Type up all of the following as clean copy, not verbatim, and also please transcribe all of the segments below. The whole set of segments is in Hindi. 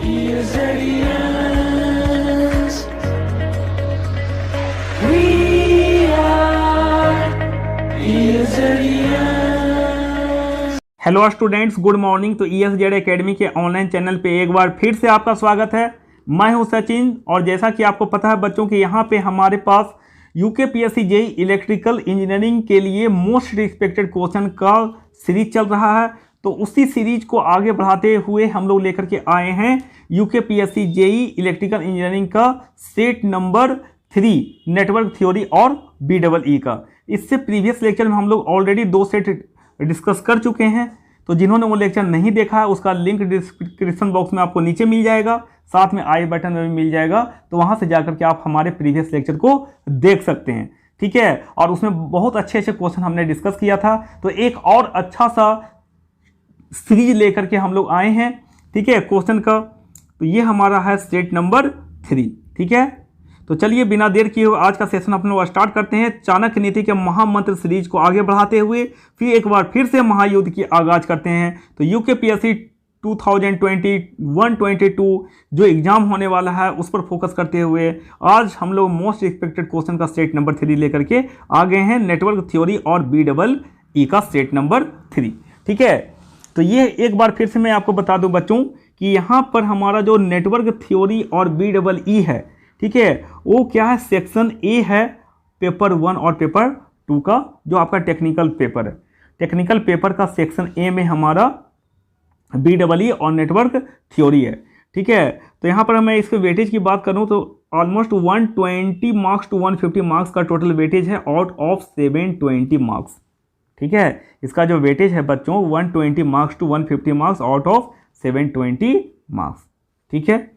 ESZENS. We are ESZENS. Hello students, good morning. तो ESZ एकेडमी के ऑनलाइन चैनल पे एक बार फिर से आपका स्वागत है। मैं हूं सचिन और जैसा कि आपको पता है बच्चों कि यहाँ पे हमारे पास UKPSC जेई इलेक्ट्रिकल इंजीनियरिंग के लिए मोस्ट रिस्पेक्टेड क्वेश्चन का सीरीज चल रहा है। तो उसी सीरीज को आगे बढ़ाते हुए हम लोग लेकर के आए हैं UKPSC जेई इलेक्ट्रिकल इंजीनियरिंग का सेट नंबर 3 नेटवर्क थ्योरी और BEE का। इससे प्रीवियस लेक्चर में हम लोग ऑलरेडी 2 सेट डिस्कस कर चुके हैं। तो जिन्होंने वो लेक्चर नहीं देखा है उसका लिंक डिस्क्रिप्शन बॉक्स में आपको नीचे मिल जाएगा, साथ में आई बटन में भी मिल जाएगा। तो वहां से जाकर के आप हमारे प्रीवियस लेक्चर को देख सकते हैं, ठीक है। और उसमें बहुत अच्छे अच्छे क्वेश्चन हमने डिस्कस किया था। तो एक और अच्छा सा सीरीज लेकर के हम लोग आए हैं, ठीक है, क्वेश्चन का। तो ये हमारा है सेट नंबर 3, ठीक है। तो चलिए बिना देर किए हुए आज का सेशन अपन लोग स्टार्ट करते हैं। चाणक्य नीति के महामंत्र सीरीज को आगे बढ़ाते हुए फिर एक बार फिर से महायुद्ध की आगाज करते हैं। तो UKPSC 2021-22 जो एग्जाम होने वाला है उस पर फोकस करते हुए आज हम लोग मोस्ट एक्सपेक्टेड क्वेश्चन का सेट नंबर 3 लेकर के आ गए हैं, नेटवर्क थ्योरी और BEE का सेट नंबर 3, ठीक है। तो ये एक बार फिर से मैं आपको बता दूं बच्चों कि यहाँ पर हमारा जो नेटवर्क थ्योरी और BEE है, ठीक है, वो क्या है, सेक्शन ए है पेपर 1 और पेपर 2 का, जो आपका टेक्निकल पेपर है। टेक्निकल पेपर का सेक्शन ए में हमारा BEE और नेटवर्क थ्योरी है, ठीक है। तो यहाँ पर मैं इसके वेटेज की बात करूँ तो ऑलमोस्ट 120 मार्क्स टू 150 मार्क्स का टोटल वेटेज है आउट ऑफ 720 मार्क्स, ठीक है। इसका जो वेटेज है बच्चों 120 marks to 150 marks out of 720 marks, ठीक है।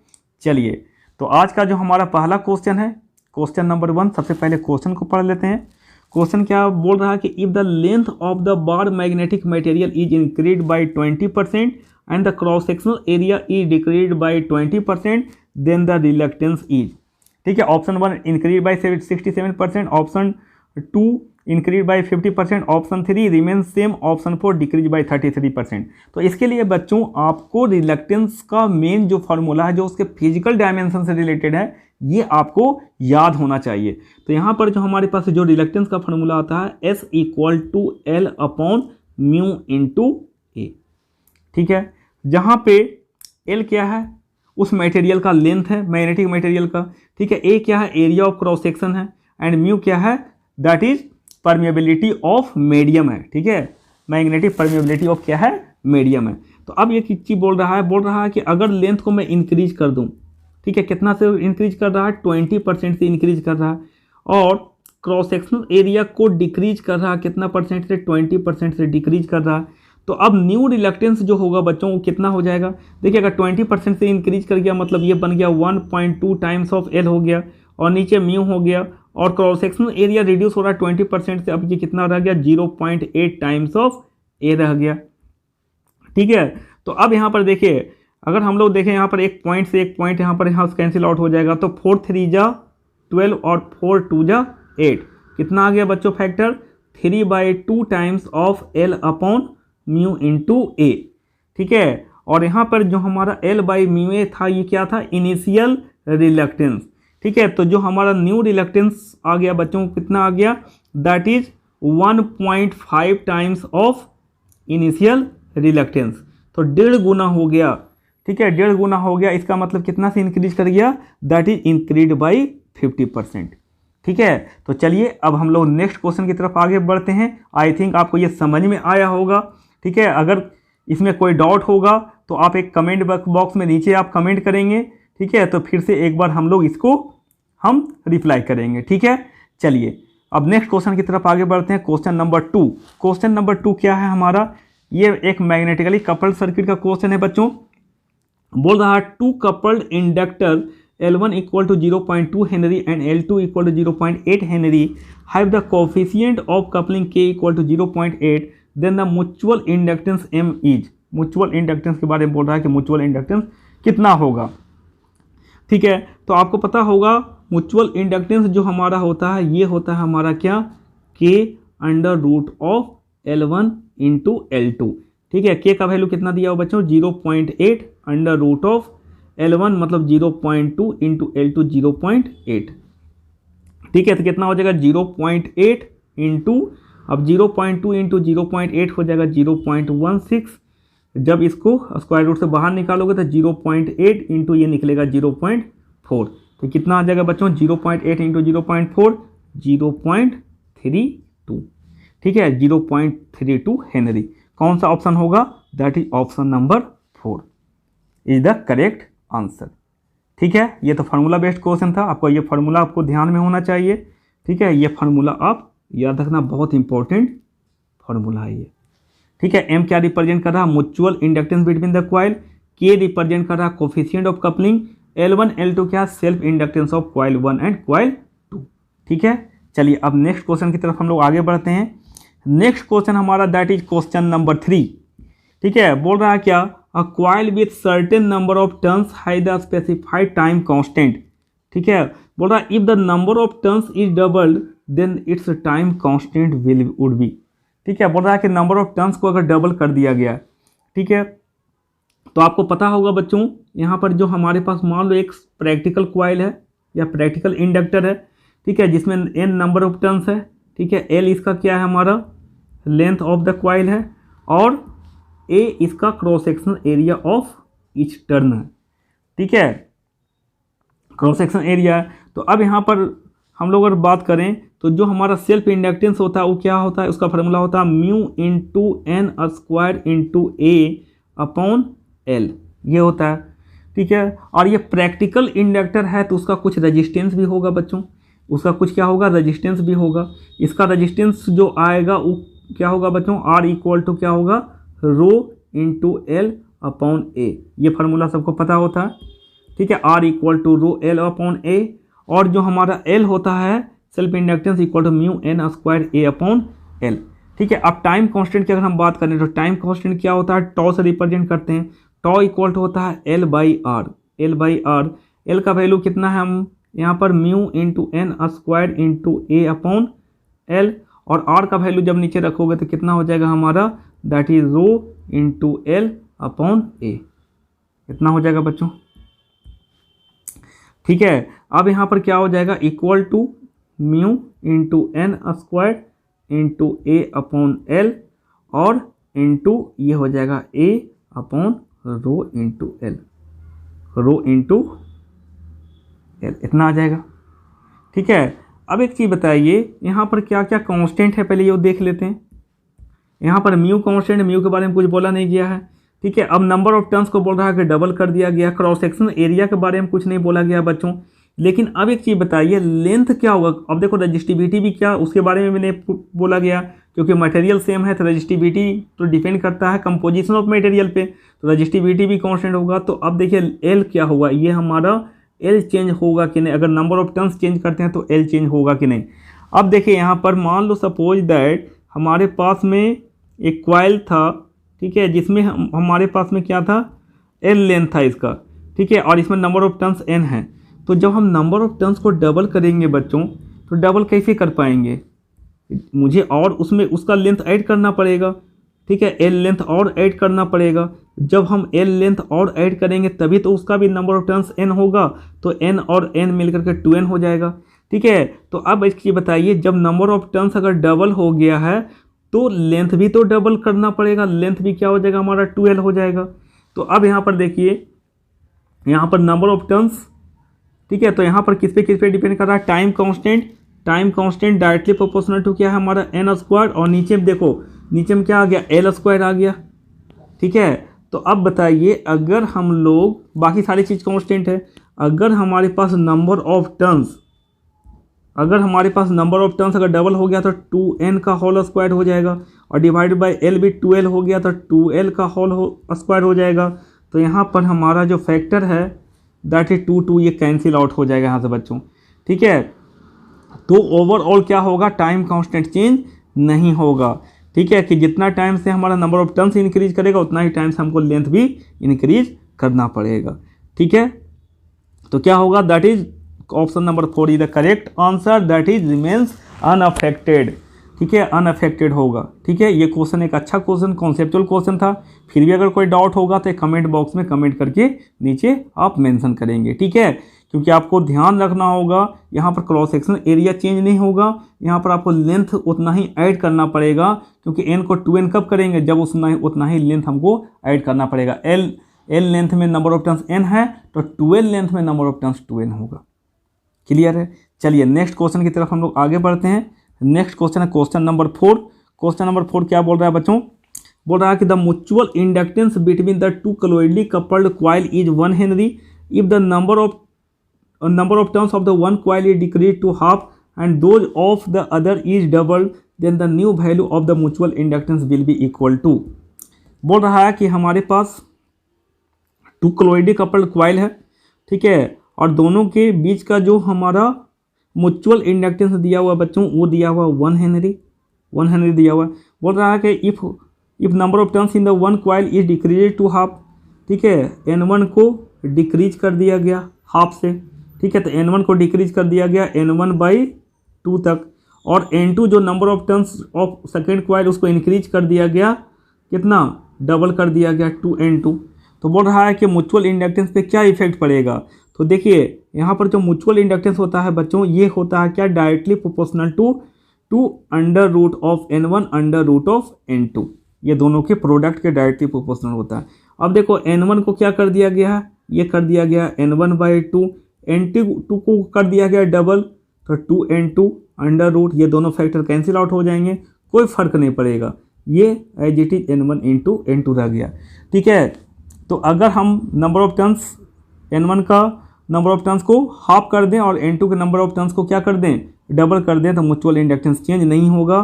चलिए तो आज का जो हमारा पहला क्वेश्चन है, क्वेश्चन नंबर 1, सबसे पहले क्वेश्चन को पढ़ लेते हैं। क्वेश्चन क्या बोल रहा है कि if the length of the bar magnetic material is increase by 20% and the cross sectional area is decrease by 20% then the reluctance is, ठीक है। Option 1 increase by 67%, option 2 increase by 50%, option 3 remain same, option 4 decrease by 33%। तो इसके लिए बच्चों आपको रिलक्टेंस का मेन जो फार्मूला है जो उसके फिजिकल डायमेंशन से रिलेटेड है ये आपको याद होना चाहिए। तो यहाँ पर जो हमारे पास जो रिलक्टेंस का फार्मूला आता है S = L/μ/A, ठीक है। जहाँ पे L क्या है उस मटेरियल का लेंथ है, मैग्नेटिक मटेरियल का, ठीक है। A क्या है, एरिया ऑफ क्रॉस सेक्शन है, एंड म्यू क्या है, that is permeability of medium है, ठीक है। मैग्नेटिक परमेबिलिटी ऑफ क्या है, मीडियम है। तो अब ये चीज बोल रहा है कि अगर लेंथ को मैं इंक्रीज कर दूं, ठीक है, कितना से इंक्रीज कर रहा है, 20% से इंक्रीज कर रहा है, और क्रॉस सेक्शनल एरिया को डिक्रीज कर रहा है कितना परसेंट से, 20% से डिक्रीज कर रहा है। तो अब न्यू रिलक्टेंस जो होगा बच्चों वो कितना हो जाएगा, देखिए अगर 20% से इंक्रीज कर गया मतलब ये बन गया 1.2 टाइम्स ऑफ L हो गया, और नीचे म्यू हो गया, और क्रॉस सेक्शनल एरिया रिड्यूस हो रहा है 20% से, अब ये कितना रह गया, 0.8 टाइम्स ऑफ A रह गया, ठीक है। तो अब यहाँ पर देखिए अगर हम लोग देखें यहाँ पर एक पॉइंट से एक पॉइंट यहाँ कैंसिल आउट हो जाएगा। तो 4 3 जा 12 और 4 2 जा 8, कितना आ गया बच्चों फैक्टर, 3/2 टाइम्स ऑफ L/μ/A, ठीक है। और यहाँ पर जो हमारा L/μA था ये क्या था, इनिशियल रिलक्टेंस, ठीक है। तो जो हमारा न्यू रिलक्टेंस आ गया बच्चों कितना आ गया, that is 1.5 times of initial reluctance. तो 1.5 गुना हो गया, ठीक है, 1.5 गुना हो गया। इसका मतलब कितना से इंक्रीज कर गया, दैट इज इंक्रीज बाई 50%, ठीक है। तो चलिए अब हम लोग नेक्स्ट क्वेश्चन की तरफ आगे बढ़ते हैं। आई थिंक आपको ये समझ में आया होगा, ठीक है। अगर इसमें कोई डाउट होगा तो आप एक कमेंट बॉक्स में नीचे आप कमेंट करेंगे, ठीक है। तो फिर से एक बार हम लोग इसको हम रिप्लाई करेंगे, ठीक है। चलिए अब नेक्स्ट क्वेश्चन की तरफ आगे बढ़ते हैं। क्वेश्चन नंबर 2, क्वेश्चन नंबर 2 क्या है हमारा, ये एक मैग्नेटिकली कपल्ड सर्किट का क्वेश्चन है बच्चों। बोल रहा है 2 coupled inductor L1 = 0.2 henry and L2 = 0.8 henry have the coefficient of coupling K = 0.8, then the mutual inductance M is. Mutual inductance के बारे में बोल रहा है कि म्यूचुअल इंडक्टेंस कितना होगा, ठीक है। तो आपको पता होगा म्यूचुअल इंडक्टेंस जो हमारा होता है ये होता है हमारा क्या, K√of L1 × L2, ठीक है। K का वैल्यू कितना दिया हो बच्चों, 0.8 √of L1 मतलब 0.2 इंटू L2 0.8। ठीक है, तो कितना हो जाएगा 0.8 इंटू, अब 0.2 इंटू 0.8 हो जाएगा 0.16। जब इसको स्क्वायर रूट से बाहर निकालोगे तो 0.8 इंटू ये निकलेगा 0.4। तो कितना आ जाएगा बच्चों 0.8 इंटू 0.4 0.32। ठीक है, 0.32 हेनरी। कौन सा ऑप्शन होगा? That is option number 4 is the correct answer. ठीक है, ये तो फार्मूला बेस्ड क्वेश्चन था, आपको ये फार्मूला आपको ध्यान में होना चाहिए। ठीक है, ये फार्मूला आप याद रखना, बहुत इंपॉर्टेंट फार्मूला है ये। ठीक है, एम क्या रिप्रेजेंट कर रहा है? Mutual inductance between the coil. के रिप्रेजेंट कर रहा है coefficient of coupling. L1 L2 क्या? Self inductance of coil 1 and coil 2। ठीक है, चलिए अब नेक्स्ट क्वेश्चन की तरफ हम लोग आगे बढ़ते हैं। नेक्स्ट क्वेश्चन हमारा दैट इज क्वेश्चन नंबर 3। ठीक है, बोल रहा है क्या? A coil with certain number of turns has the specified time constant. ठीक है, बोल रहा है if the number of turns is doubled then its time constant would be. ठीक है, बोल रहा है कि नंबर ऑफ टर्न्स को अगर डबल कर दिया गया, ठीक है, तो आपको पता होगा बच्चों, यहाँ पर जो हमारे पास मान लो एक प्रैक्टिकल कॉइल है या प्रैक्टिकल इंडक्टर है, ठीक है, जिसमें n नंबर ऑफ टर्न्स है। ठीक है, L इसका क्या है? हमारा लेंथ ऑफ द कॉइल है, और A इसका cross section area of each turn है। ठीक है, क्रॉस सेक्शन एरिया है। तो अब यहाँ पर हम लोग अगर बात करें तो जो हमारा सेल्फ इंडक्टेंस होता है वो क्या होता है? उसका फार्मूला होता है mu into N square into ए अपॉन एल, ये होता है। ठीक है, और ये प्रैक्टिकल इंडक्टर है तो उसका कुछ रेजिस्टेंस भी होगा बच्चों, उसका कुछ क्या होगा? रेजिस्टेंस भी होगा। इसका रेजिस्टेंस जो आएगा वो क्या होगा बच्चों? R इक्वल टू क्या होगा? Rho into L upon A, ये फार्मूला सबको पता होता है। ठीक है, R equal to rho L upon A, और जो हमारा L होता है self inductance equal to mu N square A upon L. ठीक है, अब टाइम कांस्टेंट की अगर हम बात करें तो टाइम कांस्टेंट क्या होता है? टॉ से रिप्रेजेंट करते हैं। टॉ इक्वल टू होता है L by R. L by R, L का वैल्यू कितना है? हम यहाँ पर mu into N square into ए अपॉन एल, और आर का वैल्यू जब नीचे रखोगे तो कितना हो जाएगा हमारा? That is rho into L upon A. कितना हो जाएगा बच्चों? ठीक है, अब यहाँ पर क्या हो जाएगा? Equal to mu into N square into A upon L, और इंटू ये हो जाएगा a upon rho into l, rho into l, इतना आ जाएगा। ठीक है, अब एक चीज़ बताइए, यहाँ पर क्या क्या कांस्टेंट है पहले ये देख लेते हैं। यहाँ पर म्यू कांस्टेंट, म्यू के बारे में कुछ बोला नहीं गया है। ठीक है, अब नंबर ऑफ टर्न्स को बोल रहा है कि डबल कर दिया गया। क्रॉस सेक्शन एरिया के बारे में कुछ नहीं बोला गया बच्चों। लेकिन अब एक चीज़ बताइए, लेंथ क्या होगा? अब देखो रजिस्टिविटी भी क्या, उसके बारे में भी नहीं बोला गया, क्योंकि मटेरियल सेम है तो रजिस्टिविटी तो डिपेंड करता है कंपोजिशन ऑफ मटेरियल पे, तो रजिस्टिविटी भी कांस्टेंट होगा। तो अब देखिए एल क्या होगा? ये हमारा एल चेंज होगा कि नहीं? अगर नंबर ऑफ टर्न्स चेंज करते हैं तो एल चेंज होगा कि नहीं? अब देखिए यहाँ पर मान लो सपोज दैट हमारे पास में एक कॉइल था, ठीक है, जिसमें हमारे पास में क्या था? एल लेंथ था इसका। ठीक है, और इसमें नंबर ऑफ टर्न्स एन है। तो जब हम नंबर ऑफ टर्न्स को डबल करेंगे बच्चों, तो डबल कैसे कर पाएंगे? मुझे और उसमें उसका लेंथ ऐड करना पड़ेगा। ठीक है, एल लेंथ और ऐड करना पड़ेगा। जब हम एल लेंथ और ऐड करेंगे तभी तो उसका भी नंबर ऑफ टर्न्स एन होगा, तो एन और एन मिलकर के 2n हो जाएगा। ठीक है, तो अब इसकी बताइए, जब नंबर ऑफ टर्न्स अगर डबल हो गया है तो लेंथ भी तो डबल करना पड़ेगा, लेंथ भी क्या हो जाएगा हमारा? 2l हो जाएगा। तो अब यहाँ पर देखिए, यहाँ पर नंबर ऑफ टर्न्स, ठीक है, तो यहाँ पर किस पे डिपेंड कर रहा है? Time constant. Time constant directly proportional to क्या है हमारा? एन स्क्वायर, और नीचे देखो, नीचे में क्या आ गया? एल स्क्वायर आ गया। ठीक है, तो अब बताइए, अगर हम लोग, बाकी सारी चीज़ कांस्टेंट है, अगर हमारे पास नंबर ऑफ टर्न्स, अगर डबल हो गया तो 2n का होल स्क्वायर हो जाएगा, और डिवाइड बाय एल भी 2l हो गया तो 2l का होल स्क्वायर हो जाएगा। तो यहाँ पर हमारा जो फैक्टर है दैट इज 2 ये कैंसिल आउट हो जाएगा यहाँ से बच्चों। ठीक है, तो ओवरऑल क्या होगा? टाइम कांस्टेंट चेंज नहीं होगा। ठीक है, कि जितना टाइम से हमारा नंबर ऑफ टर्न्स इंक्रीज करेगा उतना ही टाइम से हमको लेंथ भी इंक्रीज करना पड़ेगा। ठीक है, तो क्या होगा? That is option number 4 is the correct answer, that is remains unaffected. ठीक है, अनअफेक्टेड होगा। ठीक है, ये क्वेश्चन एक अच्छा क्वेश्चन, कॉन्सेप्चुअल क्वेश्चन था। फिर भी अगर कोई डाउट होगा तो कमेंट बॉक्स में कमेंट करके नीचे आप मेंशन करेंगे। ठीक है, क्योंकि आपको ध्यान रखना होगा यहाँ पर क्रॉस सेक्शन एरिया चेंज नहीं होगा, यहाँ पर आपको लेंथ उतना ही ऐड करना पड़ेगा, क्योंकि n को 2n कब करेंगे, जब उतना ही लेंथ हमको ऐड करना पड़ेगा। l लेंथ में नंबर ऑफ टर्न्स n है तो 12 लेंथ में नंबर ऑफ टर्न्स 2n होगा। क्लियर है। चलिए नेक्स्ट क्वेश्चन की तरफ हम लोग आगे बढ़ते हैं। नेक्स्ट क्वेश्चन है क्वेश्चन नंबर 4। क्वेश्चन नंबर 4 क्या बोल रहा है बच्चों, बोल रहा है कि the mutual inductance between the two closely coupled coil is 1 henry if the number of turns of the one coil is decreased to half and those of the other is doubled, then the new value of the mutual inductance will be equal to। बोल रहा है कि हमारे पास टू क्लोइडली कपल्ड कॉइल है, ठीक है, और दोनों के बीच का जो हमारा म्यूचुअल इंडक्टेंस दिया हुआ बच्चों वो दिया हुआ 1 हेनरी दिया हुआ है। बोल रहा है कि if number of turns in the one coil is decrease to half, ठीक है, n1 को डिक्रीज कर दिया गया हाफ से, ठीक है, तो n1 को डिक्रीज कर दिया गया n1/2 तक, और n2 जो number of turns of second coil उसको इंक्रीज कर दिया गया, कितना, डबल कर दिया गया 2n2। तो बोल रहा है कि म्यूचुअल इंडक्टेंस पे क्या इफेक्ट पड़ेगा। तो देखिए यहाँ पर जो म्यूचुअल इंडक्टेंस होता है बच्चों, ये होता है क्या, directly proportional to under root of n1 under root of n2, ये दोनों के प्रोडक्ट के डायरेक्टली प्रोपोर्शनल होता है। अब देखो n1 को क्या कर दिया गया है, ये कर दिया गया n1/2, n2 को कर दिया गया डबल, तो 2n2 अंडर रूट, ये दोनों फैक्टर कैंसिल आउट हो जाएंगे, कोई फर्क नहीं पड़ेगा, ये as it is n1 into n2 रह गया। ठीक है, तो अगर हम नंबर ऑफ टर्न्स n1 का नंबर ऑफ टर्न्स को हाफ कर दें और n2 के नंबर ऑफ टर्न्स को क्या कर दें, डबल कर दें, तो म्यूचुअल इंडक्टेंस चेंज नहीं होगा।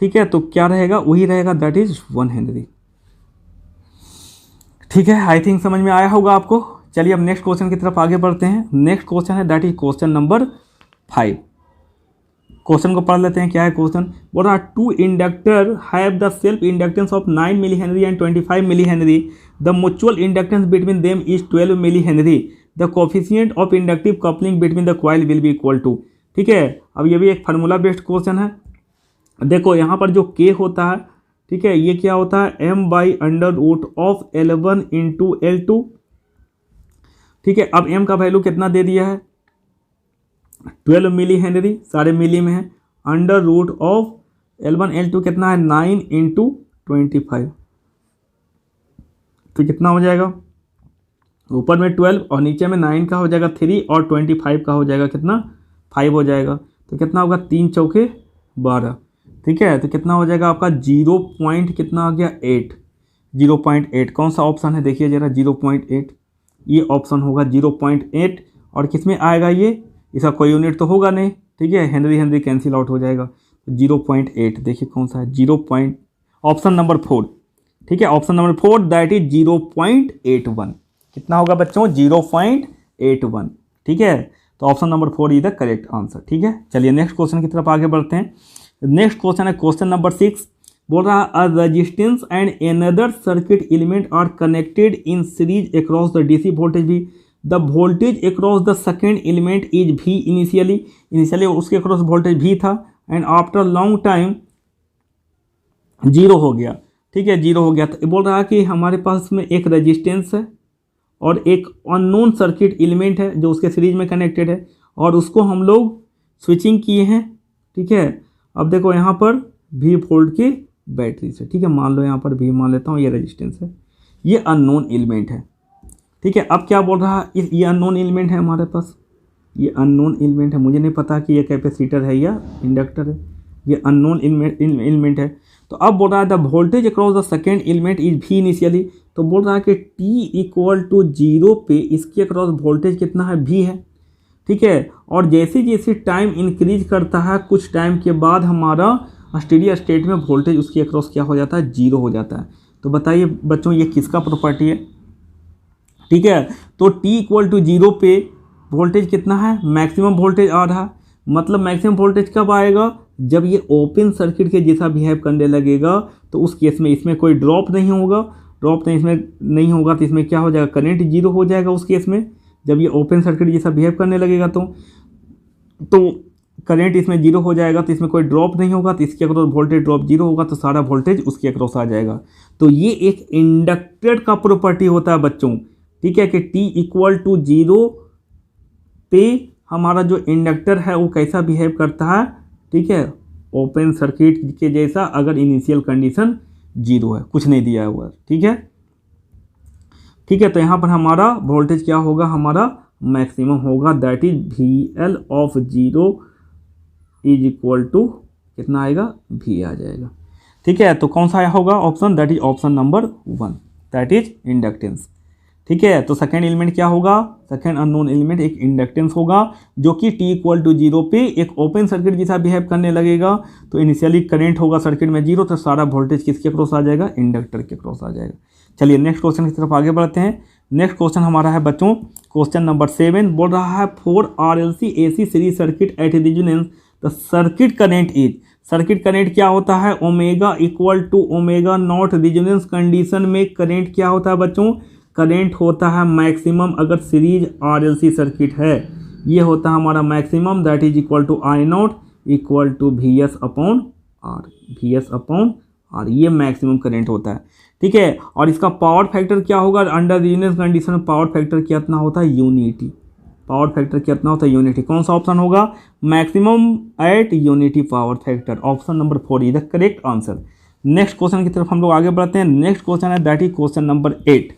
ठीक है, तो क्या रहेगा, वही रहेगा, दैट इज 1 हेनरी। ठीक है, आई थिंक समझ में आया होगा आपको। चलिए अब नेक्स्ट क्वेश्चन की तरफ आगे बढ़ते हैं। नेक्स्ट क्वेश्चन है that is question number 5। Question को पढ़ लेते हैं, क्या है क्वेश्चन। बोल रहा two inductor have the self inductance of 9 milli henry and 25 milli henry, the mutual inductance between them is 12 milli henry, the coefficient of inductive coupling between the coil will be equal to. ठीक है, अब ये भी एक फार्मूला बेस्ड क्वेश्चन है। देखो यहाँ पर जो k होता है, ठीक है, ये क्या होता है, m/√of L1 इंटू L2। ठीक है, अब m का वैल्यू कितना दे दिया है, 12 मिली हेनरी, सारे मिली में है, under root of L1 L2 कितना है, 9 इंटू 25, तो कितना हो जाएगा, ऊपर में 12 और नीचे में 9 का हो जाएगा 3 और 25 का हो जाएगा कितना, 5 हो जाएगा, तो कितना होगा, 3 चौके 12। ठीक है, तो कितना हो जाएगा आपका 0 पॉइंट कितना आ गया, 8, 0.8। कौन सा ऑप्शन है देखिए जरा, 0.8, ये ऑप्शन होगा 0.8। और किस में आएगा ये, इसका कोई यूनिट तो होगा नहीं, ठीक है, हेनरी कैंसिल आउट हो जाएगा, तो 0.8 देखिए कौन सा है, ऑप्शन नंबर 4। ठीक है, ऑप्शन नंबर 4 दैट इज 0.81। कितना होगा बच्चों, 0.81। ठीक है, तो option number 4 is the correct answer. ठीक है, चलिए नेक्स्ट क्वेश्चन की तरफ आगे बढ़ते हैं। नेक्स्ट क्वेश्चन है क्वेश्चन नंबर 6। बोल रहा है a resistance and another circuit element are connected in series across the DC voltage भी, the voltage across the second element is भी इनिशियली उसके अक्रॉस वोल्टेज भी था एंड आफ्टर लॉन्ग टाइम 0 हो गया। ठीक है, 0 हो गया। तो बोल रहा है कि हमारे पास में एक रेजिस्टेंस है और एक अननोन सर्किट एलिमेंट है जो उसके सीरीज में कनेक्टेड है, और उसको हम लोग स्विचिंग किए हैं। ठीक है, अब देखो यहाँ पर V वोल्ट की बैटरी से, ठीक है, मान लो यहाँ पर V मान लेता हूँ, ये रेजिस्टेंस है, ये अननोन एलिमेंट है। ठीक है, अब क्या बोल रहा है, ये अननोन एलिमेंट है हमारे पास, ये अननोन एलिमेंट है, मुझे नहीं पता कि ये कैपेसिटर है या इंडक्टर है, ये अननोन एलिमेंट है। तो अब बोल रहा है the voltage across the second element is भी इनिशियली, तो बोल रहा है कि t=0 पे इसके अक्रॉस वोल्टेज कितना है, V है। ठीक है, और जैसे जैसे टाइम इंक्रीज करता है, कुछ टाइम के बाद हमारा स्टेडी स्टेट में वोल्टेज उसके अक्रॉस क्या हो जाता है, 0 हो जाता है। तो बताइए बच्चों ये किसका प्रॉपर्टी है। ठीक है, तो t=0 पे वोल्टेज कितना है, मैक्सिमम वोल्टेज आ रहा है, मतलब मैक्सिमम वोल्टेज कब आएगा, जब ये ओपन सर्किट के जैसा बिहेव करने लगेगा, तो उस केस में इसमें कोई ड्रॉप नहीं होगा, इसमें नहीं होगा, तो इसमें क्या हो जाएगा, करंट 0 हो जाएगा उस केस में, जब ये ओपन सर्किट जैसा बिहेव करने लगेगा। तो करंट इसमें जीरो हो जाएगा तो इसमें कोई ड्रॉप नहीं होगा, तो इसके अक्रॉस वोल्टेज ड्रॉप जीरो होगा तो सारा वोल्टेज उसके अक्रॉस आ जाएगा। तो ये एक इंडक्टर का प्रॉपर्टी होता है बच्चों, ठीक है, कि T इक्वल टू जीरो पे हमारा जो इंडक्टर है वो कैसा बिहेव करता है, ठीक है, ओपन सर्किट के जैसा, अगर इनिशियल कंडीशन जीरो है, कुछ नहीं दिया हुआ, ठीक है, ठीक है। तो यहाँ पर हमारा वोल्टेज क्या होगा, हमारा मैक्सिमम होगा, that is VL of zero is equal to कितना आएगा, V आ जाएगा, ठीक है। तो कौन सा होगा option, that is option number 1, that is inductance, ठीक है। तो सेकेंड एलिमेंट क्या होगा, सेकेंड अननोन एलिमेंट एक इंडक्टेंस होगा जो कि T इक्वल टू जीरो पे एक ओपन सर्किट जैसा बिहेव करने लगेगा। तो इनिशियली करंट होगा सर्किट में जीरो, तो सारा वोल्टेज किसके क्रॉस आ जाएगा, इंडक्टर के क्रॉस आ जाएगा। चलिए नेक्स्ट क्वेश्चन की तरफ आगे बढ़ते हैं। नेक्स्ट क्वेश्चन हमारा है बच्चों क्वेश्चन नंबर 7, बोल रहा है 4 RLC AC series circuit at resonance the circuit current is, circuit current क्या होता है, omega equal to omega naught, resonance condition में करंट क्या होता है बच्चों, करंट होता है मैक्सिमम, अगर सीरीज RLC सर्किट है ये होता है हमारा maximum, that is equal to I naught equal to VS upon R, VS upon R, ये मैक्सिमम करंट होता है, ठीक है। और इसका पावर फैक्टर क्या होगा, अंडर रेजोनेंस कंडीशन में पावर फैक्टर कितना होता है, यूनिटी, पावर फैक्टर कितना होता है, यूनिटी। कौन सा ऑप्शन होगा, maximum at unity power factor, option number 4 is the correct answer. Next question की तरफ हम लोग आगे बढ़ते हैं। नेक्स्ट क्वेश्चन है दैट इज क्वेश्चन नंबर 8,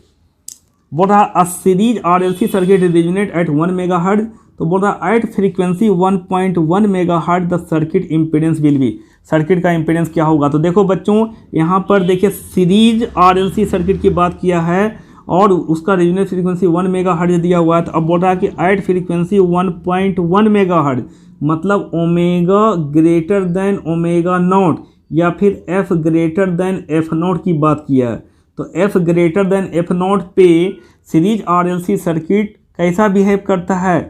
बोल रहा a series RLC circuit resonate at 1 megahertz, तो बोल रहा at frequency 1.1 megahertz the circuit impedance will be, circuit का इम्पीडेंस क्या होगा। तो देखो बच्चों यहाँ पर देखिए सीरीज RLC सर्किट की बात किया है और उसका रेजोनेंस फ्रीक्वेंसी 1 मेगाहर्ट्ज दिया हुआ है। तो अब बोल रहा है कि एट फ्रीक्वेंसी 1.1 मेगाहर्ट्ज, मतलब omega greater than omega naught या फिर F greater than F not की बात किया है। तो F greater than F naught पे सीरीज RLC सर्किट कैसा बिहेव करता है,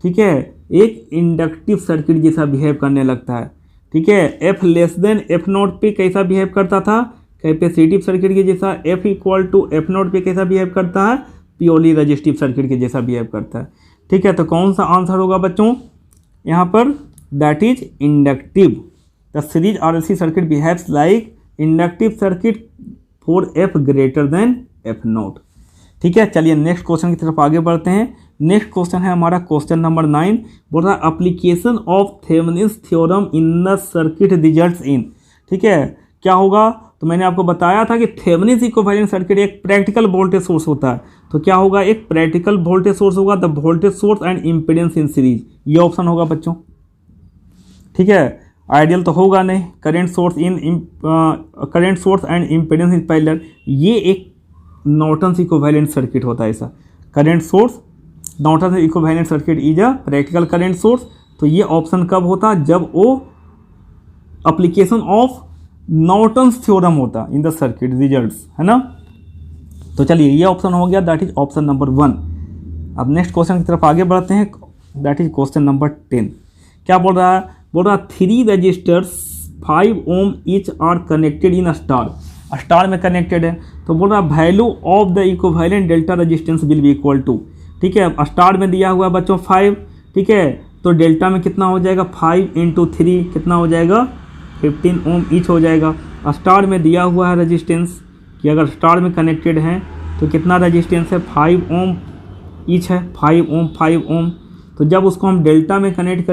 ठीक है, एक इंडक्टिव सर्किट जैसा बिहेव करने लगता है, ठीक है। F less than F naught पे कैसा बिहेव करता था, कैपेसिटिव सर्किट के जैसा, F equal to F naught पे कैसा बिहेव करता है, प्योरली रजिस्टिव सर्किट के जैसा बिहेव करता है, ठीक है। तो कौन सा आंसर होगा बच्चों यहाँ पर, that is inductive, the series RLC circuit behaves like inductive circuit for F greater than F not, ठीक है। चलिए नेक्स्ट क्वेश्चन की तरफ आगे बढ़ते हैं। नेक्स्ट क्वेश्चन है हमारा क्वेश्चन नंबर 9, बोल रहा है application of Thevenin's theorem in the circuit results in, ठीक है, क्या होगा। तो मैंने आपको बताया था कि थेवेनिन्स इक्विवेलेंट सर्किट एक प्रैक्टिकल वोल्टेज सोर्स होता है, तो क्या होगा, एक प्रैक्टिकल वोल्टेज सोर्स होगा, the voltage source and impedance in series, ये ऑप्शन होगा बच्चों, ठीक है। आइडियल तो होगा नहीं, current source and impedance in parallel, ये एक नॉर्टन्स इक्विवेलेंट सर्किट होता है ऐसा, current source Norton's equivalent circuit is a practical current source. तो ये ऑप्शन कब होता, जब वो एप्लीकेशन ऑफ नॉर्टन्स थ्योरम होता इन द सर्किट रिजल्ट्स, है ना। तो चलिए ये ऑप्शन हो गया, दैट इज ऑप्शन नंबर 1। अब नेक्स्ट क्वेश्चन की तरफ आगे बढ़ते हैं, दैट इज क्वेश्चन नंबर 10, क्या बोल रहा है, बोल रहा 3 resistors 5 ohm each are connected in star, star में कनेक्टेड है। तो बोल रहा value of the equivalent delta resistance will be equal to, ठीक है, स्टार में दिया हुआ है बच्चों 5, ठीक है, तो डेल्टा में कितना हो जाएगा, 5 × 3 कितना हो जाएगा, 15 ओम ईच हो जाएगा। स्टार में दिया हुआ है रेजिस्टेंस कि अगर स्टार में कनेक्टेड है तो कितना रेजिस्टेंस है, 5 ओम ईच है, 5 ओम 5 ओम। तो जब उसको हम डेल्टा में कनेक्ट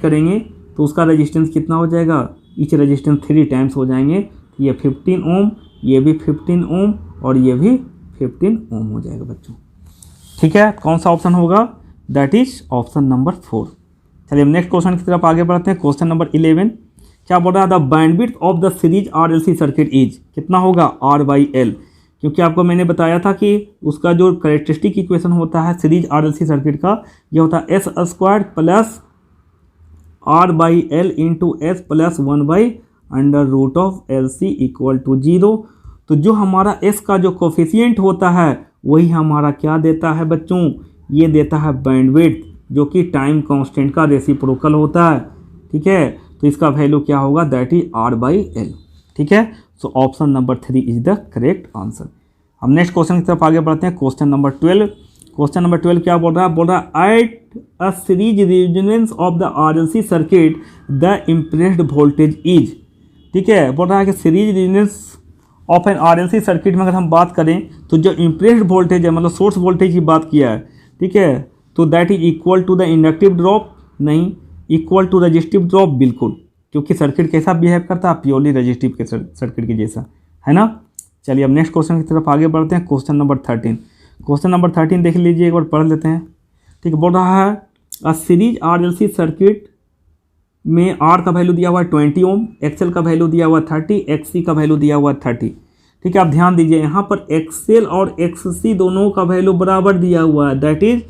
करेंगे तो उसका रेजिस्टेंस कितना हो जाएगा, ईच रेजिस्टेंस 3 टाइम्स हो जाएंगे, तो ये 15 ओम, ये भी 15 ओम और ये भी 15 ओम हो जाएगा बच्चों, ठीक है। कौन सा ऑप्शन होगा, दैट इज ऑप्शन नंबर 4। चलिए नेक्स्ट क्वेश्चन की तरफ आगे बढ़ते हैं। क्वेश्चन नंबर 11 क्या बोल रहा है, the bandwidth of the series RLC circuit is, कितना होगा, R/L, क्योंकि आपको मैंने बताया था कि उसका जो कैरेक्टरिस्टिक इक्वेशन होता है सीरीज RLC सर्किट का, ये होता है S² plus R/L into S plus 1/√LC equal to 0। तो जो हमारा S का जो कोफिशिएंट होता है वही हमारा क्या देता है बच्चों, ये देता है बैंडविड्थ, जो कि टाइम कांस्टेंट का रेसिप्रोकल होता है, ठीक है। तो इसका वैल्यू क्या होगा, दैट इज R/L, ठीक है। So option number 3 is the correct answer. हम नेक्स्ट क्वेश्चन की तरफ आगे बढ़ते हैं। क्वेश्चन नंबर 12 क्वेश्चन नंबर 12 क्या बोल रहा है at a series resonance of the RLC circuit the impressed voltage is, ठीक है, बोल रहा है कि series resonance of an RLC circuit में अगर हम बात करें तो जो इम्प्रेस्ड वोल्टेज है, मतलब सोर्स वोल्टेज की बात किया है, ठीक है, तो that is equal to the inductive drop, नहीं, इक्वल टू रजिस्टिव ड्रॉप, बिल्कुल, क्योंकि सर्किट कैसा बिहेव करता है, प्योरली रजिस्टिव के सर्किट के जैसा, है ना। चलिए अब नेक्स्ट क्वेश्चन की तरफ आगे बढ़ते हैं। क्वेश्चन नंबर 13, क्वेश्चन नंबर 13 देख लीजिए, एक बार पढ़ लेते हैं। ठीक है, बोल रहा है अ सीरीज आरएलसी सर्किट में आर का वैल्यू दिया हुआ है 20 ओम, एक्सएल का वैल्यू दिया हुआ है 30, एक्ससी का वैल्यू दिया हुआ है 30। ठीक है, आप ध्यान दीजिए यहाँ पर एक्सएल और एक्ससी दोनों का वैल्यू बराबर दिया हुआ है, दैट इज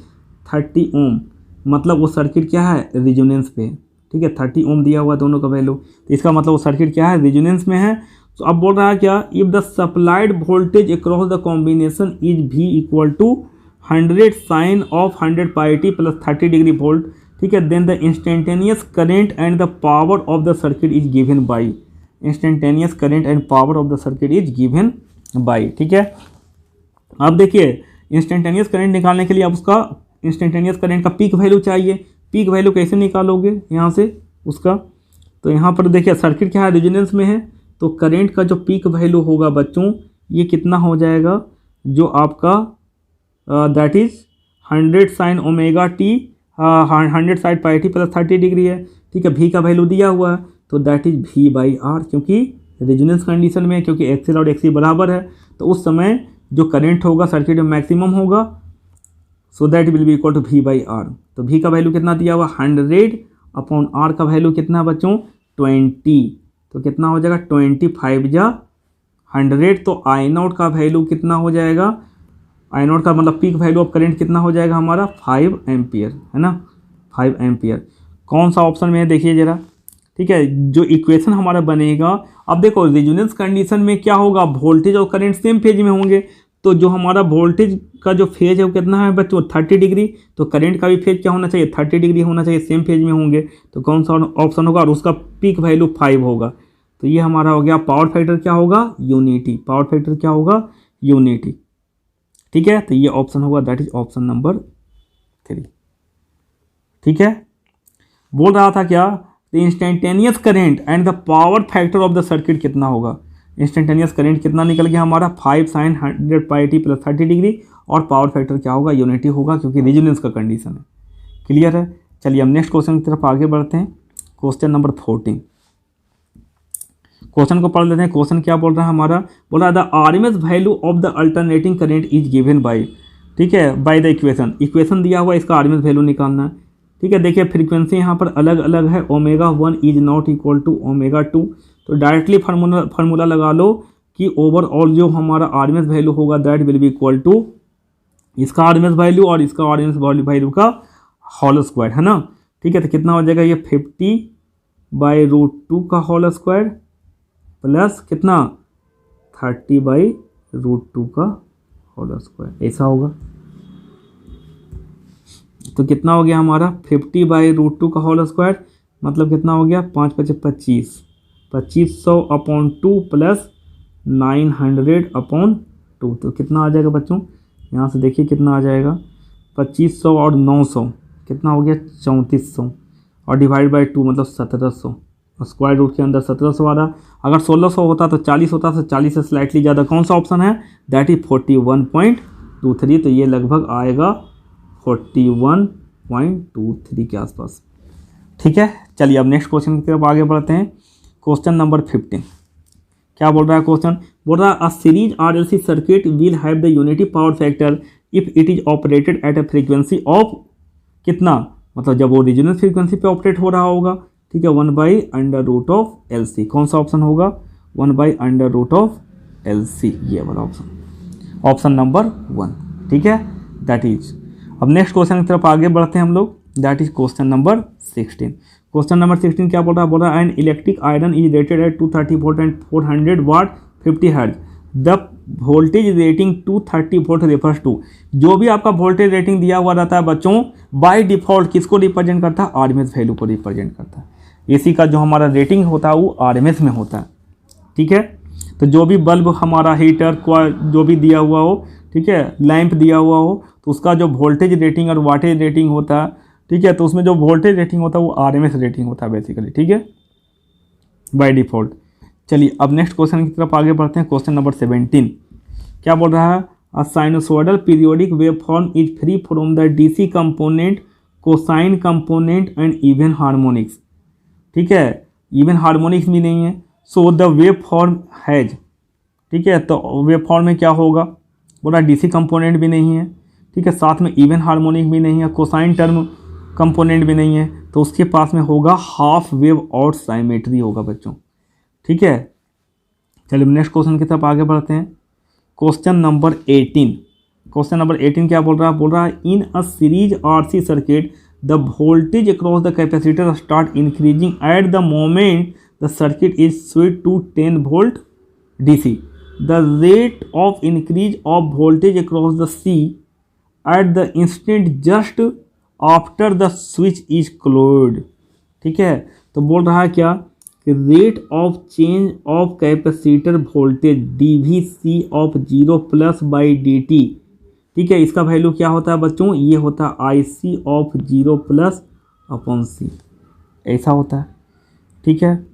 30 ओम, मतलब वो सर्किट क्या है, रेजोनेंस पे। ठीक है, 30 ओम दिया हुआ है दोनों का वैल्यू, तो इसका मतलब वो सर्किट क्या है, रेजोनेंस में है। तो अब बोल रहा है क्या, if the supplied voltage across the combination is भी equal to 100 sine of 100 pi T plus 30 degree volt, ठीक है, then the instantaneous current and the power of the circuit is given by, instantaneous current and power of the circuit is given by. ठीक है, अब देखिए इंस्टेंटेनियस करंट निकालने के लिए आप उसका इंस्टेंटेनियस करंट का पीक वैल्यू चाहिए। पीक वैल्यू कैसे निकालोगे यहाँ से उसका, तो यहाँ पर देखिए सर्किट क्या है, रेजोनेंस में है, तो करंट का जो पीक वैल्यू होगा बच्चों, ये कितना हो जाएगा, जो आपका that is 100 sine omega T 100 sine pi T plus 30 degree है। ठीक है, भी का वैल्यू दिया हुआ है, तो दैट इज भी बाई आर, क्योंकि रेजोनेंस कंडीशन में, क्योंकि एक्सएल और एक्ससी बराबर है, तो उस समय जो करंट होगा सर्किट में मैक्सिमम होगा, so that will be equal to V by R. तो भी का वैल्यू कितना दिया हुआ, 100 अपॉन आर का वैल्यू कितना बच्चों, 20, तो कितना हो जाएगा 25 जा 100, तो आई नॉट का वैल्यू कितना हो जाएगा, आई नॉट का मतलब पीक वैल्यू ऑफ करंट कितना हो जाएगा हमारा 5 एम्पियर, है ना, 5 एम्पियर। कौन सा ऑप्शन में है देखिए जरा। ठीक है, जो इक्वेशन हमारा बनेगा, अब देखो रेजोनेंस कंडीशन में क्या होगा, वोल्टेज और करंट सेम फेज में होंगे, तो जो हमारा वोल्टेज का जो फेज है वो कितना है बच्चों, 30 डिग्री, तो करंट का भी फेज क्या होना चाहिए, 30 डिग्री होना चाहिए, सेम फेज में होंगे, तो कौन सा ऑप्शन होगा, और उसका पीक वैल्यू 5 होगा, तो ये हमारा हो गया। पावर फैक्टर क्या होगा, यूनिटी, पावर फैक्टर क्या होगा, यूनिटी। ठीक है, तो ये ऑप्शन होगा, दैट इज ऑप्शन नंबर 3। ठीक है, बोल रहा था क्या, the instantaneous current and the power factor of the circuit कितना होगा, इंस्टेंटेनियस करंट कितना निकल गया हमारा 5 sign 100 pi T plus 30 degree, और पावर फैक्टर क्या होगा, यूनिटी होगा, क्योंकि रेजोनेंस का कंडीशन है। क्लियर है, चलिए हम नेक्स्ट क्वेश्चन की तरफ आगे बढ़ते हैं। क्वेश्चन नंबर 14, क्वेश्चन को पढ़ लेते हैं। क्वेश्चन क्या बोल रहा है हमारा, बोल रहा है the RMS value of the alternating current is given by, ठीक है, बाय द इक्वेशन, इक्वेशन दिया हुआ है, इसका आरएमएस वैल्यू निकालना है। ठीक है, देखिए फ्रीक्वेंसी यहाँ पर अलग अलग है, ω1 इज नॉट इक्वल टू ω2, तो डायरेक्टली फार्मूला लगा लो कि ओवरऑल जो हमारा आरएमएस वैल्यू होगा that will be equal to इसका आरएमएस वैल्यू और इसका आरएमएस वैल्यू का होल स्क्वायर, है ना। ठीक है, तो कितना हो जाएगा, ये 50/√2 का होल स्क्वायर प्लस कितना 30/√2 का होल स्क्वायर, ऐसा होगा। तो कितना हो गया हमारा 50/√2 का होल स्क्वायर, मतलब कितना हो गया 5 × 25, 2500 अपॉन 2 प्लस 900 अपॉन 2, तो कितना आ जाएगा बच्चों, यहाँ से देखिए कितना आ जाएगा, 2500 और 900 कितना हो गया 3400, और डिवाइड बाई 2 मतलब 1700, और स्क्वायर रूट के अंदर 1700 आ रहा। अगर 1600 होता तो 40 होता, तो 40 से स्लाइटली ज़्यादा कौन सा ऑप्शन है, दैट इज 41.23, तो ये लगभग आएगा 41.23 के आसपास। ठीक है, चलिए अब नेक्स्ट क्वेश्चन की तरफ आगे बढ़ते हैं। क्वेश्चन नंबर 15 क्या बोल रहा है क्वेश्चन, बोल रहा है a series RLC circuit will have the unity power factor if it is operated at a frequency of कितना, मतलब जब वो रेजोनेंस फ्रीक्वेंसी पे ऑपरेट हो रहा होगा। ठीक है, 1/√LC, कौन सा ऑप्शन होगा, 1/√LC, ये वाला ऑप्शन, ऑप्शन नंबर 1। ठीक है, दैट इज। अब नेक्स्ट क्वेश्चन की तरफ आगे बढ़ते हैं हम लोग, that is question number 16। Question number 16 क्या बोल रहा है, an electric iron is rated at 230 volt and 400 watt 50 hertz, the voltage rating 230 volt refers to, जो भी आपका वोल्टेज रेटिंग दिया हुआ रहता है बच्चों, बाय डिफॉल्ट किसको रिप्रेजेंट करता है, आरएमएस वैल्यू को रिप्रेजेंट करता है। एसी का जो हमारा रेटिंग होता है वो आरएमएस में होता है। ठीक है, तो जो भी बल्ब हमारा हीटर जो भी दिया हुआ हो, ठीक है, लैंप दिया हुआ हो तो उसका जो वोल्टेज रेटिंग और वाटेज रेटिंग होता है, ठीक है, तो उसमें जो वोल्टेज रेटिंग होता है वो आरएमएस रेटिंग होता है बेसिकली, ठीक है, बाय डिफ़ॉल्ट। चलिए अब नेक्स्ट क्वेश्चन की तरफ आगे बढ़ते हैं। क्वेश्चन नंबर 17 क्या बोल रहा है? A sinusoidal periodic wave form is free from the DC component, cosine component and even harmonics, ठीक है, इवन हार्मोनिक्स भी नहीं है। So the wave form has, ठीक है, तो वेव फॉर्म में क्या होगा? बोला डीसी कंपोनेंट भी नहीं है, ठीक है, साथ में इवन हार्मोनिक भी नहीं है, कोसाइन टर्म कंपोनेंट भी नहीं है, तो उसके पास में होगा हाफ वेव और साइमेट्री होगा बच्चों, ठीक है। चलिए नेक्स्ट क्वेश्चन की तरफ आगे बढ़ते हैं। क्वेश्चन नंबर 18, क्वेश्चन नंबर 18 क्या बोल रहा है? बोल रहा है in a series RC circuit the voltage across the capacitor start increasing at the moment the circuit is switch to 10 volt DC. The rate of increase of voltage across the C at the instant just after the switch is closed, ठीक है। तो बोल रहा है क्या कि rate of change of capacitor voltage DVC of 0 plus by dt, ठीक है, इसका वैल्यू क्या होता है बच्चों? ये होता है IC of 0 plus upon C, ऐसा होता है, ठीक है,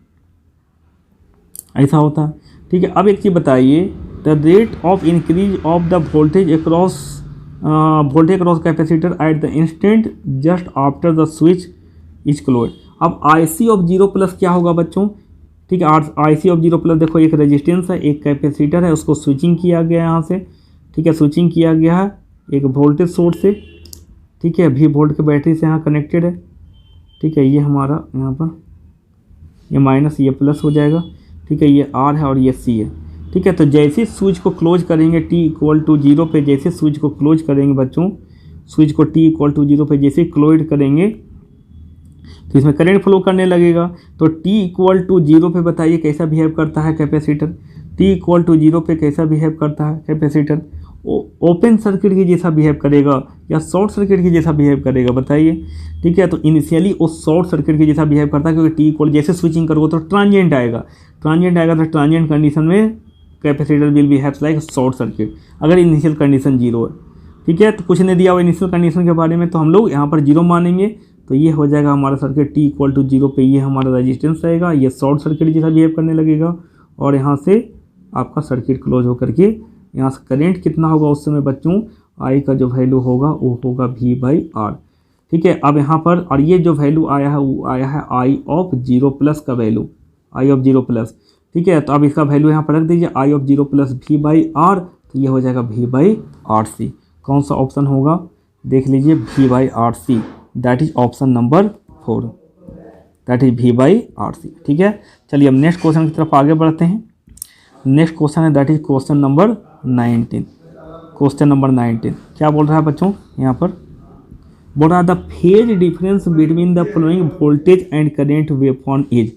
ऐसा होता है, ठीक है। अब एक चीज़ बताइए, the rate of increase of the voltage across capacitor at the instant just after the switch is close. अब IC ऑफ 0 प्लस क्या होगा बच्चों? ठीक है, IC ऑफ 0 प्लस देखो एक रेजिस्टेंस है, एक कैपेसिटर है, उसको स्विचिंग किया गया यहाँ से, ठीक है, स्विचिंग किया गया है एक वोल्टेज सोर्स से, ठीक है, V वोल्ट के बैटरी से यहाँ कनेक्टेड है, ठीक है, ये हमारा यहाँ पर ये माइनस ये प्लस हो जाएगा, ठीक है, ये R है और ये C है, ठीक है। तो जैसे स्विच को क्लोज करेंगे t इक्वल टू 0 पे, जैसे स्विच को क्लोज करेंगे बच्चों, स्विच को t इक्वल टू 0 पे जैसे क्लोज करेंगे तो इसमें करंट फ्लो करने लगेगा। तो t इक्वल टू 0 पे बताइए कैसा बिहेव करता है कैपेसिटर? t इक्वल टू 0 पे कैसा बिहेव करता है कैपेसिटर? ओपन सर्किट की जैसा बिहेव करेगा या शॉर्ट सर्किट की जैसा बिहेव करेगा बताइए, ठीक है। तो इनिशियली वो शॉर्ट सर्किट की जैसा बिहेव करता है, क्योंकि टी इक्वल जैसे स्विचिंग करोगे तो ट्रांजिएंट आएगा, तो ट्रांजिएंट कंडीशन में capacitor will behave like short circuit अगर इनिशियल कंडीशन 0 है, ठीक है। तो कुछ नहीं दिया हुआ इनिशियल कंडीशन के बारे में, तो हम लोग यहाँ पर 0 मानेंगे, तो ये हो जाएगा हमारा सर्किट टी इक्वल टू 0 पे, ये हमारा रजिस्टेंस रहेगा, ये शॉर्ट सर्किट जैसा बिहेव करने लगेगा, और यहाँ से आपका सर्किट क्लोज होकर के यहाँ से करंट कितना होगा उस समय बच्चों? आई का जो वैल्यू होगा वो होगा V/R, ठीक है। अब यहाँ पर और ये जो वैल्यू आया है वो आया है आई ऑफ 0 प्लस का वैल्यू, आई ऑफ 0 प्लस, ठीक है। तो अब इसका वैल्यू यहाँ पर रख दीजिए आई ऑफ 0 प्लस V/R, तो ये हो जाएगा V/RC। कौन सा ऑप्शन होगा देख लीजिए? V/RC, that is option number 4, that is V/RC, ठीक है। चलिए अब नेक्स्ट क्वेश्चन की तरफ आगे बढ़ते हैं। नेक्स्ट क्वेश्चन है that is question number 19। Question number 19 क्या बोल रहा है बच्चों? यहाँ पर बोल रहा है the phase difference between the following voltage and current waveform is,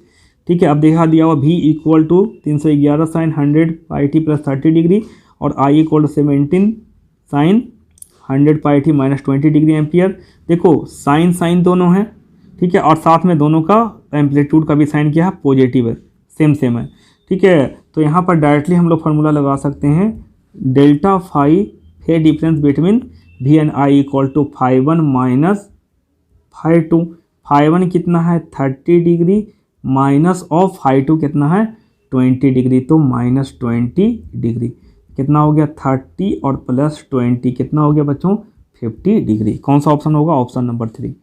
ठीक है। अब देखा दिया हुआ V equal to 311 sine 100 pi T plus 30 degree और I equal to 17 sine 100 pi t minus 20 degree ampere. देखो साइन दोनों हैं, ठीक है, और साथ में दोनों का एम्पलीट्यूड का भी साइन क्या है? पॉजिटिव है, सेम है, ठीक है। तो यहाँ पर डायरेक्टली हम लोग फार्मूला लगा सकते हैं delta phi phase difference between V and I equal to φ1 minus φ2। φ1 कितना है? 30 डिग्री माइनस ऑफ φ2 कितना है? 20 डिग्री, तो माइनस 20 डिग्री कितना हो गया? 30 और प्लस 20 कितना हो गया बच्चों? 50 डिग्री। कौन सा ऑप्शन होगा? Option number 3।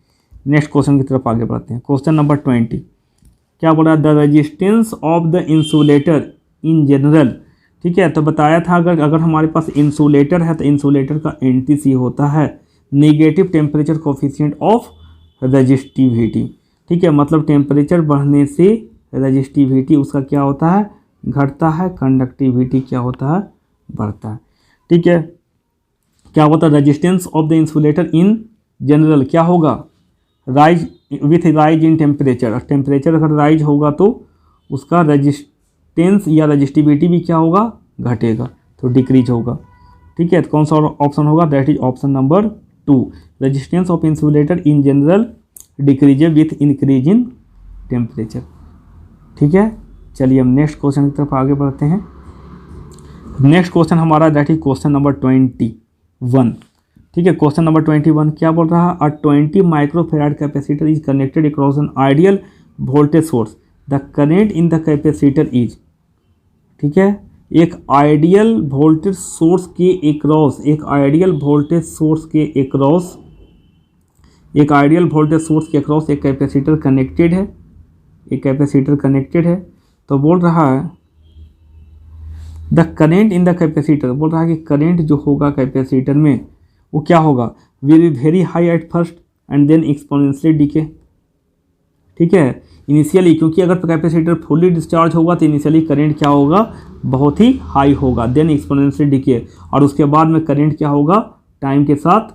नेक्स्ट क्वेश्चन की तरफ आगे बढ़ते हैं। क्वेश्चन नंबर 20 क्या बोला? The resistance of the insulator in general, ठीक है। तो बताया था अगर हमारे पास इंसुलेटर है तो इंसुलेटर का NTC होता है negative temperature coefficient of resistivity, ठीक है। मतलब टेम्परेचर बढ़ने से रेजिस्टिविटी उसका क्या होता है? घटता है, कंडक्टिविटी क्या होता है? बढ़ता है, ठीक है। क्या होता है? Resistance of the insulator in general क्या होगा? Rise with rise in temperature. Temperature अगर राइज होगा तो उसका रेजिस्टेंस या रेजिस्टिविटी भी क्या होगा? घटेगा, तो डिक्रीज होगा, ठीक है। तो कौन सा ऑप्शन होगा? That is option number 2। Resistance of insulator in general decrease with increase in temperature, ठीक है। चलिए हम नेक्स्ट क्वेश्चन की तरफ आगे बढ़ते हैं। नेक्स्ट क्वेश्चन हमारा दैट इज क्वेश्चन नंबर 21। ठीक है, क्वेश्चन नंबर 21 क्या बोल रहा है, अ 20 microfarad capacitor is connected across an ideal voltage source, the current in the capacitor is. ठीक है, एक आइडियल वोल्टेज सोर्स के अक्रॉस, एक आइडियल वोल्टेज सोर्स के अक्रॉस, एक आइडियल वोल्टेज सोर्स के अक्रॉस एक कैपेसिटर कनेक्टेड है, एक कैपेसिटर कनेक्टेड है। तो बोल रहा है the current in the capacitor, बोल रहा है कि करेंट जो होगा कैपेसिटर में वो क्या होगा, will be very high at first and then exponentially decay. ठीक है, इनिशियली, क्योंकि अगर कैपेसिटर फुली डिस्चार्ज होगा तो इनिशियली करंट क्या होगा, बहुत ही हाई होगा, देन एक्सपोनेंशियल डीके, और उसके बाद में करंट क्या होगा टाइम के साथ।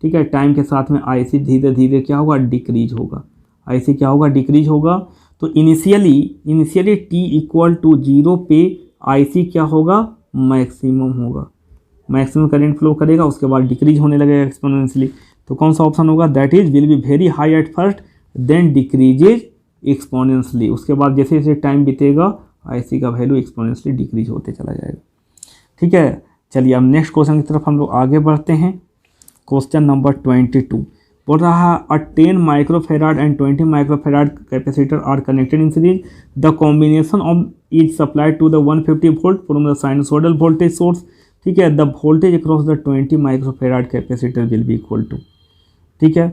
ठीक है, टाइम के साथ में आईसी धीरे धीरे क्या होगा, डिक्रीज होगा, आईसी क्या होगा, डिक्रीज होगा। तो इनिशियली टी इक्वल टू 0 पे आईसी क्या होगा, मैक्सिमम होगा, मैक्सिमम करंट फ्लो करेगा, उसके बाद डिक्रीज होने लगेगा एक्सपोनेंशियली। तो कौन सा ऑप्शन होगा, that is will be very high at first then decreases exponentially. उसके बाद जैसे जैसे टाइम बीतेगा आईसी का वैल्यू एक्सपोनेंशियली डिक्रीज होते चला जाएगा। ठीक है, चलिए अब नेक्स्ट क्वेश्चन की तरफ हम लोग आगे बढ़ते हैं। क्वेश्चन नंबर 22 बोल रहा है a 10 microfarad and 20 microfarad capacitor are connected in series, the combination of is supplied to the 150 volt from the sinusoidal voltage source. ठीक है, the voltage across the 20 microfarad capacitor will be equal to. ठीक है,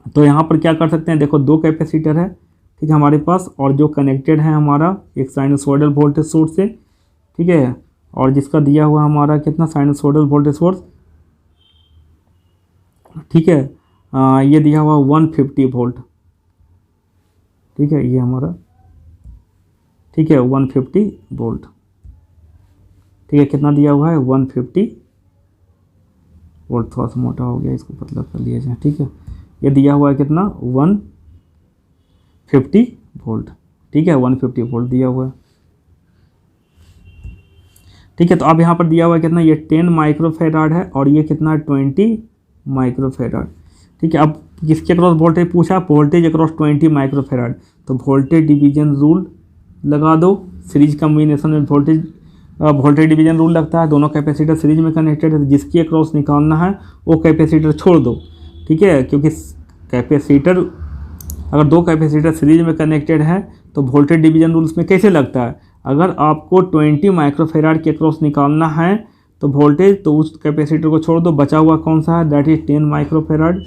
तो यहाँ पर क्या कर सकते हैं, देखो दो कैपेसिटर है, ठीक है हमारे पास, और जो कनेक्टेड है हमारा एक साइनसोइडल वोल्टेज सोर्स से। ठीक है, और जिसका दिया हुआ हमारा कितना साइनसोइडल वोल्टेज सोर्स। ठीक है, ये दिया हुआ 150 वोल्ट। ठीक है, ये हमारा, ठीक है 150 वोल्ट। ठीक है, कितना दिया हुआ है 150 वोल्ट, थोड़ा सा मोटा हो गया, इसको पतला कर लिया जाए। ठीक है, ये दिया हुआ है कितना 150 वोल्ट। ठीक है, 150 वोल्ट दिया हुआ है। ठीक है, तो अब यहाँ पर दिया हुआ है कितना, ये 10 माइक्रोफेराड है और ये कितना 20 माइक्रोफेराड। ठीक है, अब किसके अक्रॉस वोल्टेज पूछा, वोल्टेज अक्रॉस 20 माइक्रोफेराड, तो वोल्टेज डिवीजन रूल लगा दो। सीरीज कम्बिनेशन में वोल्टेज डिवीजन रूल लगता है, दोनों कैपेसिटर सीरीज में कनेक्टेड है, जिसकी अक्रॉस निकालना है वो कैपेसिटर छोड़ दो। ठीक है, क्योंकि कैपेसिटर, अगर दो कैपेसिटर सीरीज में कनेक्टेड है तो वोल्टेज डिवीजन रूल्स में कैसे लगता है, अगर आपको 20 माइक्रोफेराड के अक्रॉस निकालना है तो वोल्टेज, तो उस कैपेसिटर को छोड़ दो, बचा हुआ कौन सा है, दैट इज 10 माइक्रोफेराड,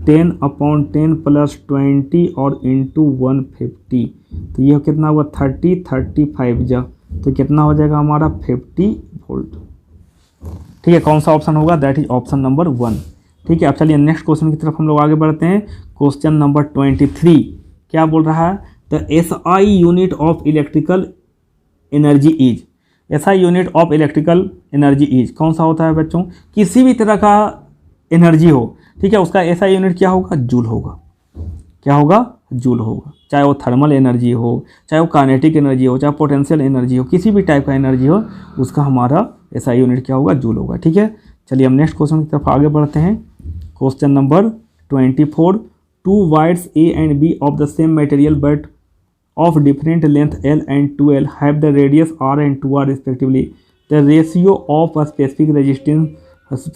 10/10 प्लस 20 और इंटू 150, तो ये कितना हुआ 35 जा, तो कितना हो जाएगा हमारा 50 वोल्ट। ठीक है, कौन सा ऑप्शन होगा, दैट इज ऑप्शन नंबर 1। ठीक है, अब चलिए नेक्स्ट क्वेश्चन की तरफ हम लोग आगे बढ़ते हैं। क्वेश्चन नंबर 23 क्या बोल रहा है, the SI unit of electrical energy is. SI unit of electrical energy is कौन सा होता है बच्चों, किसी भी तरह का एनर्जी हो, ठीक है, उसका एसआई यूनिट क्या होगा, जूल होगा। क्या होगा, जूल होगा, चाहे वो थर्मल एनर्जी हो, चाहे वो काइनेटिक एनर्जी हो, चाहे पोटेंशियल एनर्जी हो, किसी भी टाइप का एनर्जी हो, उसका हमारा एसआई यूनिट क्या होगा, जूल होगा। ठीक है, चलिए हम नेक्स्ट क्वेश्चन की तरफ आगे बढ़ते हैं। Question number 24, two wires A and B of the same material but of different length L and 2L have the radius R and 2R respectively. The ratio of a specific resistance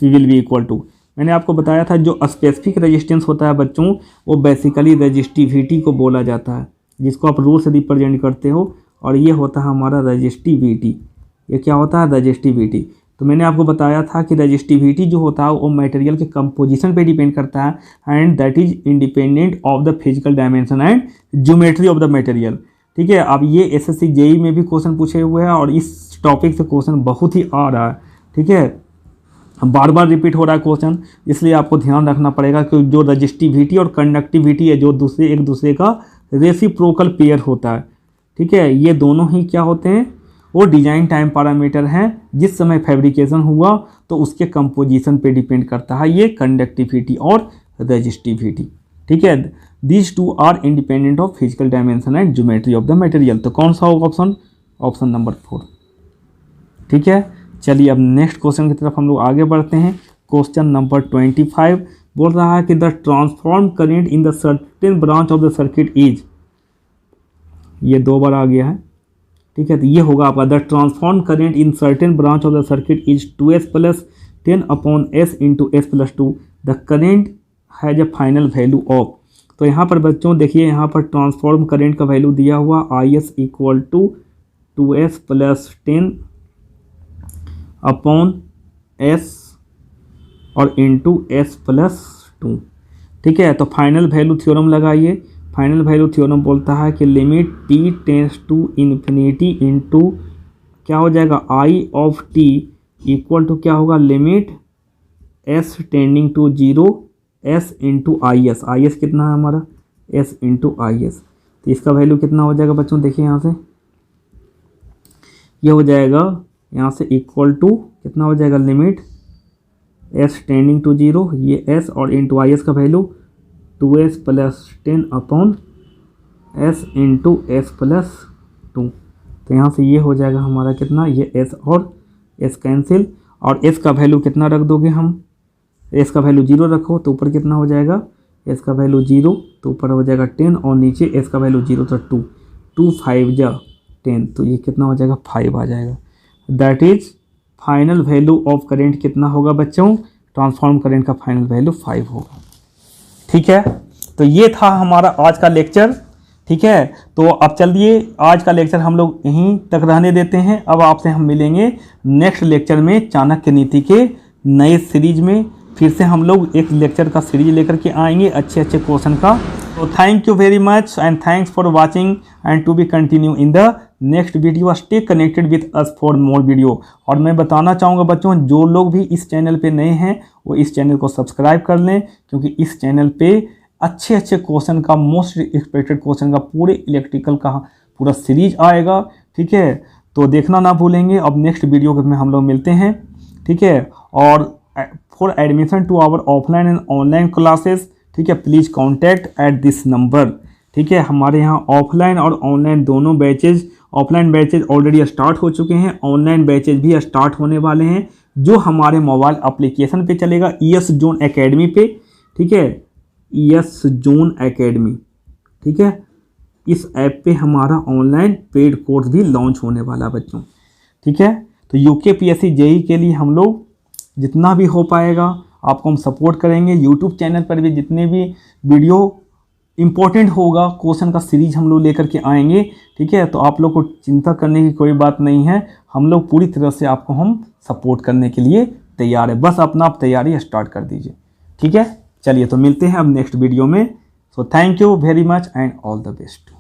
will be equal to. मैंने आपको बताया था जो स्पेसिफिक रेजिस्टेंस होता है बच्चों, वो बेसिकली रेजिस्टिविटी को बोला जाता है, जिसको आप रूल से रिप्रेजेंट करते हो, और ये होता है हमारा रेजिस्टिविटी। ये क्या होता है, रेजिस्टिविटी। तो मैंने आपको बताया था कि रेजिस्टिविटी जो होता है वो मटेरियल के कंपोजिशन पे डिपेंड करता है, and that is independent of the physical dimension and geometry of the material. ठीक है, अब ये एसएससी जेई में भी क्वेश्चन पूछे हुए हैं और इस टॉपिक से क्वेश्चन बहुत ही आ रहा है। ठीक है, बार बार रिपीट हो रहा है क्वेश्चन, इसलिए आपको ध्यान रखना पड़ेगा कि जो रेजिस्टिविटी और कंडक्टिविटी है, जो एक दूसरे का रेसिप्रोकल पेयर होता है। ठीक है, ये दोनों ही क्या होते हैं, वो डिजाइन टाइम पैरामीटर हैं, जिस समय फैब्रिकेशन हुआ तो उसके कंपोजिशन पे डिपेंड करता है ये कंडक्टिविटी और रेजिस्टिविटी। ठीक है, these two are independent of physical dimension and geometry of the material. तो कौन सा होगा ऑप्शन, ऑप्शन नंबर 4। ठीक है, चलिए अब नेक्स्ट क्वेश्चन की तरफ हम लोग आगे बढ़ते हैं। क्वेश्चन नंबर 25 बोल रहा है कि the transform current in the certain branch of the circuit is, ये 2 बार आ गया है, ठीक है, तो ये होगा आपका the transform current in certain branch of the circuit is 2s plus 10/s into s plus 2 the current has a final value of. तो यहाँ पर बच्चों देखिए, यहाँ पर ट्रांसफॉर्म करेंट का वैल्यू दिया हुआ is equal to 2s plus 10/s और इंटू s प्लस 2। ठीक है, तो फाइनल वैल्यू थ्योरम लगाइए। फाइनल वैल्यू थ्योरम बोलता है कि limit t tends to infinity into क्या हो जाएगा i of t equal to क्या होगा limit s tending to 0 s into I S. I S कितना है हमारा s इंटू आई एस। तो इसका वैल्यू कितना हो जाएगा बच्चों, देखिए यहाँ से ये हो जाएगा यहाँ से इक्वल टू कितना हो जाएगा लिमिट s टेंडिंग टू 0 ये s और इंटू आई एस का value 2s plus 10/s into s plus 2। तो यहाँ से ये हो जाएगा हमारा कितना, ये s और s कैंसिल, और s का वैल्यू कितना रख दोगे हम, s का वैल्यू 0 रखो तो ऊपर कितना हो जाएगा, s का वैल्यू 0 तो ऊपर हो जाएगा 10 और नीचे s का वैल्यू 0 तो 2, 2 5 जा 10, तो ये कितना हो जाएगा 5 आ जाएगा। That is final value of current कितना होगा बच्चों, ट्रांसफॉर्म करेंट का फाइनल वैल्यू 5 होगा। ठीक है, तो ये था हमारा आज का लेक्चर। ठीक है, तो अब चलिए आज का लेक्चर हम लोग यहीं तक रहने देते हैं। अब आपसे हम मिलेंगे नेक्स्ट लेक्चर में चाणक्य नीति के नए सीरीज में। फिर से हम लोग एक लेक्चर का सीरीज लेकर के आएंगे अच्छे अच्छे क्वेश्चन का। तो thank you very much and thanks for watching and to be continue in the next video. Stay connected with us for more video. और मैं बताना चाहूँगा बच्चों, जो लोग भी इस चैनल पे नए हैं वो इस चैनल को सब्सक्राइब कर लें, क्योंकि इस चैनल पे अच्छे अच्छे क्वेश्चन का, मोस्ट एक्सपेक्टेड क्वेश्चन का पूरे इलेक्ट्रिकल का पूरा सीरीज आएगा। ठीक है, तो देखना ना भूलेंगे। अब नेक्स्ट वीडियो में हम लोग मिलते हैं। ठीक है, और for admission to our offline and online classes, ठीक है, please contact at this number. ठीक है, हमारे यहाँ ऑफलाइन और ऑनलाइन दोनों batches, offline batches already start हो चुके हैं, ऑनलाइन बैचेज भी स्टार्ट होने वाले हैं, जो हमारे मोबाइल एप्लीकेशन पे चलेगा ES जोन एकेडमी पे। ठीक है, ES जोन एकेडमी। ठीक है, इस ऐप पे हमारा ऑनलाइन पेड कोर्स भी लॉन्च होने वाला बच्चों। ठीक है, तो UKPSC JEE के लिए हम लोग जितना भी हो पाएगा आपको हम सपोर्ट करेंगे। यूट्यूब चैनल पर भी जितने भी वीडियो इम्पोर्टेंट होगा क्वेश्चन का सीरीज हम लोग लेकर के आएंगे। ठीक है, तो आप लोग को चिंता करने की कोई बात नहीं है, हम लोग पूरी तरह से आपको हम सपोर्ट करने के लिए तैयार है। बस अपना आप तैयारी स्टार्ट कर दीजिए। ठीक है, चलिए तो मिलते हैं अब नेक्स्ट वीडियो में। So thank you very much and all the best.